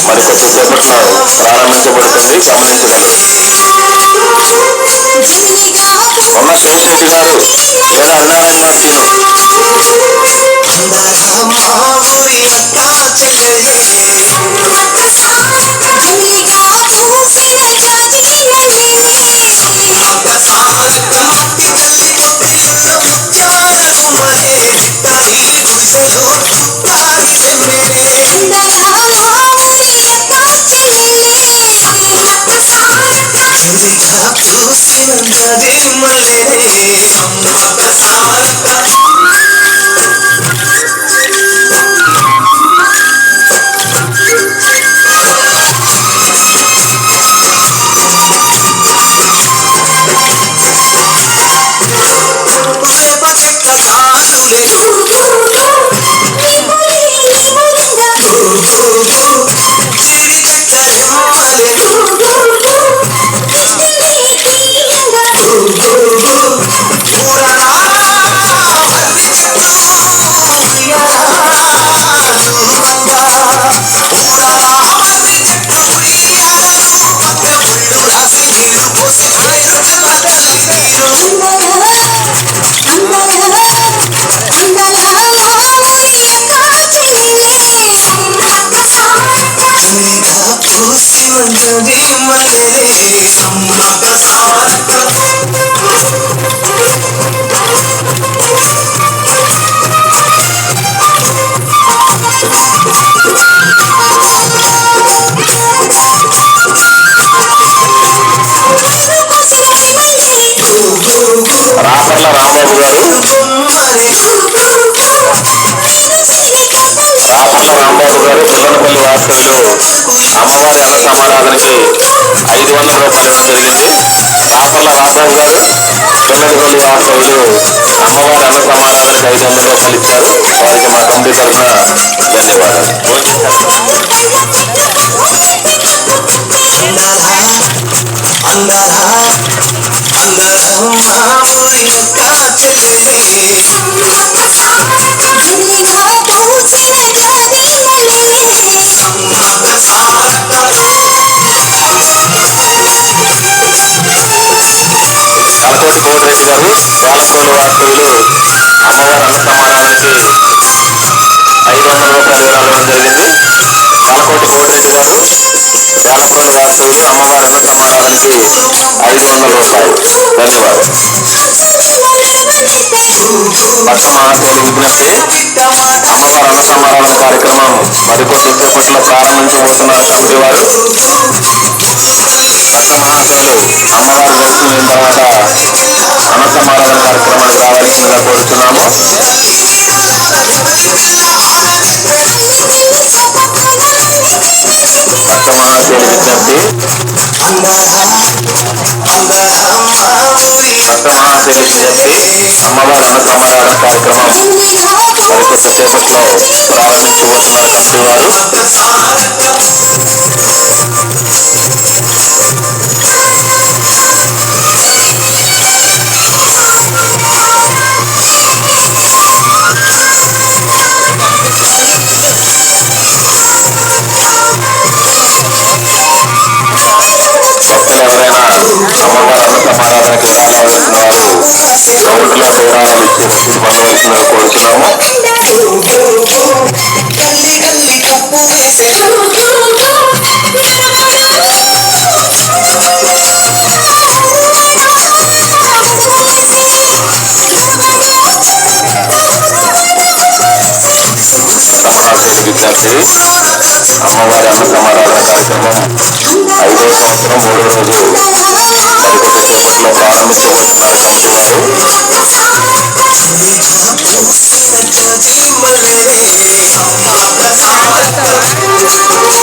మరి కొద్దిసేపట్లో ప్రారంభించబడుతుంది. గమనించగలరు. ఉన్న శేషరెడ్డి గారు లేదా అరుణారాయణ మాస్టర్ను రాపర్ల రాంబాబు గారు పిల్లనపల్లి వాస్తవ్యులు అమ్మవారి అన్న సమారాధనకి 500 రూపాయలు ఇవ్వడం జరిగింది. రాపర్ల రాంబాబు గారు పిల్లనపల్లి వాస్తవ్యులు అమ్మవారి అన్న సమారాధనకి 500 రూపాయలు ఇచ్చారు. వారికి మా కమిటీ తరఫున ధన్యవాదాలు. కలకోటి కోటిరెడ్డి గారు వేలపల్లి వాస్తవ్యులు అమ్మవారి అన్న సమారాధనకి 500 రూపాయలు ఇవ్వడం జరిగింది. కలకోటి కోటిరెడ్డి గారు వేలపల్లి వాస్తవ్యులు అమ్మవారి అన్న సమారాధనకి 500 రూపాయలు. ధన్యవాదాలు. భక్త మహాశయులు విజ్ఞప్తి, అమ్మవారి అన్న సమారాధన కార్యక్రమం మరికొద్ది సేపట్లో ప్రారంభించబోతున్నారు కమిటీ వారు. భక్త మహాశయులు అమ్మవారి దర్శనం అయిన తర్వాత అన్న సమారాధన కార్యక్రమానికి రావాల్సిందిగా కోరుతున్నాము. భక్త మహాశయులు విజ్ఞప్తి, అమ్మవారి అన్న సమారాధన కార్యక్రమం మరికొద్ది సేపట్లో ప్రారంభించబోతున్నారు కమిటీ వారు. ఎవరైనా అమ్మవారి అన్న సమారాధనకి రావాల్సిన వారు గౌడ్ల విరాళాలు ఇచ్చి రసీదు పొందవలసిందిగా కోరుతున్నాము. రమణాశయులు విద్యార్థి, అమ్మవారి అన్న సమారాధన కార్యక్రమం 5వ సంవత్సరం 3వ రోజు మరికొద్ది సేపట్లో ప్రారంభించబోతున్నారు కమిటీ వారు.